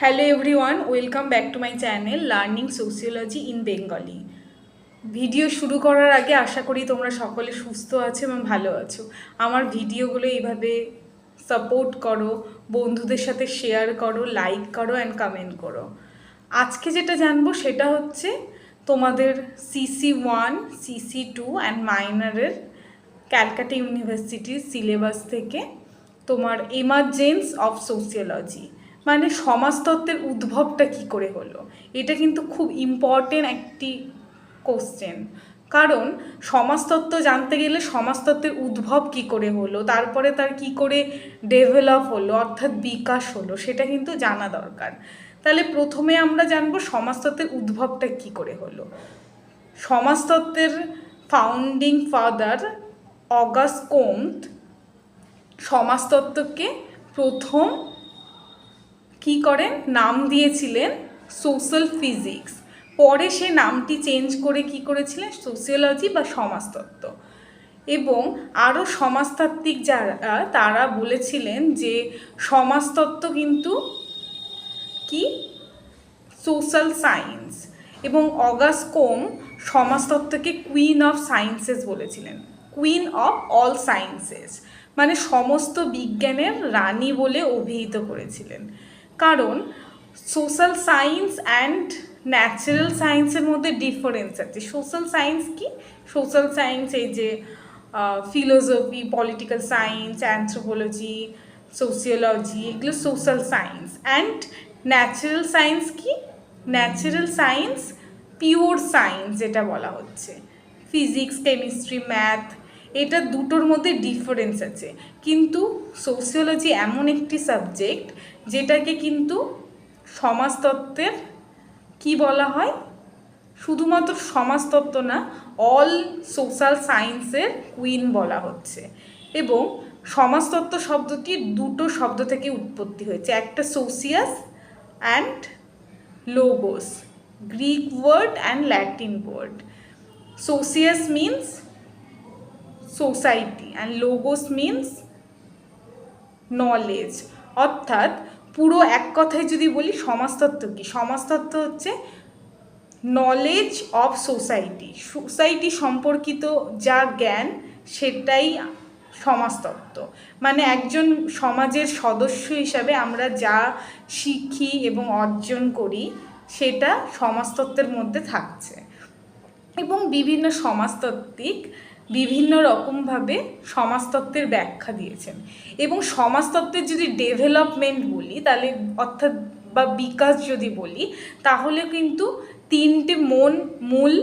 Hello everyone, welcome back to my channel learning sociology in Bengali. Video শুরু করার আগে আশা করি তোমরা সকলে সুস্থ আছো এবং ভালো আছো। আমার ভিডিওগুলো এইভাবে সাপোর্ট করো, বন্ধুদের সাথে শেয়ার করো, লাইক করো অ্যান্ড কমেন্ট করো। আজকে যেটা জানবো সেটা হচ্ছে তোমাদের CC1, CC2 অ্যান্ড মাইনরের ক্যালকাটা ইউনিভার্সিটির সিলেবাস থেকে তোমার এমার্জেন্স অফ সোসিওলজি মানে সমাজতত্ত্বের উদ্ভবটা কী করে হলো, এটা কিন্তু খুব ইম্পর্টেন্ট একটি কোশ্চেন। কারণ সমাজতত্ত্ব জানতে গেলে সমাজতত্ত্বের উদ্ভব কী করে হলো, তারপরে তার কী করে ডেভেলপ হলো অর্থাৎ বিকাশ হলো, সেটা কিন্তু জানা দরকার। তাহলে প্রথমে আমরা জানবো সমাজতত্ত্বের উদ্ভবটা কী করে হলো। সমাজতত্ত্বের ফাউন্ডিং ফাদার অগাস্ট কোম্ট সমাজতত্ত্বকে প্রথম কি করেন নাম দিয়েছিলেন সোশ্যাল ফিজিক্স। পরে সে নামটি চেঞ্জ করে কি করেছিলেন সোসিওলজি বা সমাজতত্ত্ব। এবং আরও সমাজতাত্ত্বিক যারা তারা বলেছিলেন যে সমাজতত্ত্ব কিন্তু কি সোশ্যাল সায়েন্স। এবং অগাস্ট কোম সমাজতত্ত্বকে কুইন অফ সায়েন্সেস বলেছিলেন, কুইন অফ অল সায়েন্সেস মানে সমস্ত বিজ্ঞানের রানী বলে অভিহিত করেছিলেন। কারণ সোশ্যাল সায়েন্স অ্যান্ড ন্যাচারাল সায়েন্সের মধ্যে ডিফারেন্স আছে। সোশ্যাল সায়েন্স কি? সোশ্যাল সায়েন্স এই যে philosophy, political science, anthropology, sociology, এগুলো social science. And natural science কি? ন্যাচারাল সায়েন্স পিওর সায়েন্স যেটা বলা হচ্ছে, ফিজিক্স, কেমিস্ট্রি, ম্যাথ, এটা দুটোর মধ্যে ডিফারেন্স আছে। কিন্তু সোসিওলজি এমন একটি সাবজেক্ট যেটাকে কিন্তু সমাজতত্ত্বের কি বলা হয়, শুধুমাত্র সমাজতত্ত্ব না, অল সোশ্যাল সায়েন্সের কুইন বলা হচ্ছে। এবং সমাজতত্ত্ব শব্দটি দুটো শব্দ থেকে উৎপত্তি হয়েছে, একটা socius and logos, Greek word and Latin word. Socius means society and logos means knowledge. অর্থাৎ পুরো এক কথায় যদি বলি সমাজতত্ত্ব কি, সমাজতত্ত্ব হচ্ছে নলেজ অফ সোসাইটি, সোসাইটি সম্পর্কিত যা জ্ঞান সেটাই সমাজতত্ত্ব। মানে একজন সমাজের সদস্য হিসাবে আমরা যা শিখি এবং অর্জন করি সেটা সমাজতত্ত্বের মধ্যে থাকছে। এবং বিভিন্ন সমাজতাত্ত্বিক বিভিন্ন রকমভাবে সমাজতত্ত্বের ব্যাখ্যা দিয়েছেন। এবং সমাজতত্ত্বের যদি ডেভেলপমেন্ট বলি তাহলে অর্থাৎ বা বিকাশ যদি বলি তাহলে কিন্তু তিনটে মূল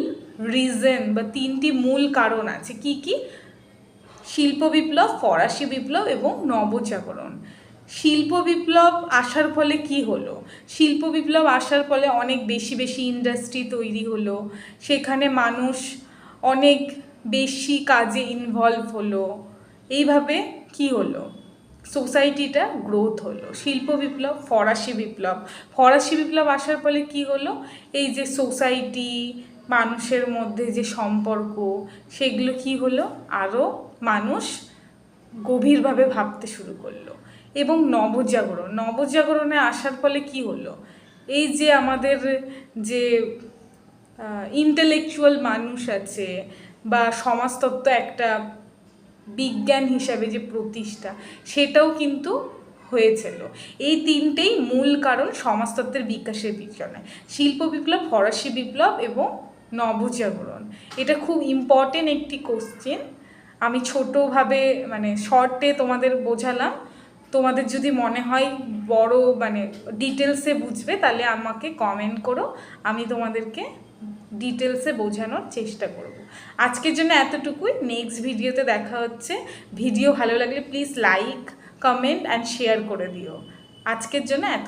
রিজন বা তিনটি মূল কারণ আছে। কি কি? শিল্প বিপ্লব, ফরাসি বিপ্লব এবং নবজাগরণ। শিল্প বিপ্লব আসার ফলে কি হলো? শিল্প বিপ্লব আসার ফলে অনেক বেশি বেশি ইন্ডাস্ট্রি তৈরি হলো, সেখানে মানুষ অনেক বেশি কাজে ইনভলভ হলো। এইভাবে কি হলো? সোসাইটিটা গ্রোথ হলো। শিল্প বিপ্লব, ফরাসি বিপ্লব, ফরাসি বিপ্লব আসার ফলে কি হলো? এই যে সোসাইটি, মানুষের মধ্যে যে সম্পর্ক সেগুলো কি হলো, আরও মানুষ গভীরভাবে ভাবতে শুরু করলো। এবং নবজাগরণ, নবজাগরণে আসার ফলে কি হলো? এই যে আমাদের যে ইন্টেলেকচুয়াল মানুষ আছে বা সমাজতত্ত্ব একটা বিজ্ঞান হিসাবে যে প্রতিষ্ঠা সেটাও কিন্তু হয়েছিল। এই তিনটেই মূল কারণ সমাজতত্ত্বের বিকাশের পিছনে, শিল্প বিপ্লব, ফরাসি বিপ্লব এবং নবজাগরণ। এটা খুব ইম্পর্টেন্ট একটি কোশ্চেন। আমি ছোটোভাবে মানে শর্টে তোমাদের বোঝালাম। তোমাদের যদি মনে হয় বড় মানে ডিটেলসে বুঝবে তাহলে আমাকে কমেন্ট করো, আমি তোমাদেরকে ডিটেলসে বোঝানোর চেষ্টা করব। আজকের জন্য এতটুকুই, নেক্সট ভিডিওতে দেখা হচ্ছে। ভিডিও ভালো লাগলে please like, comment and share করে দিও। আজকের জন্য এত।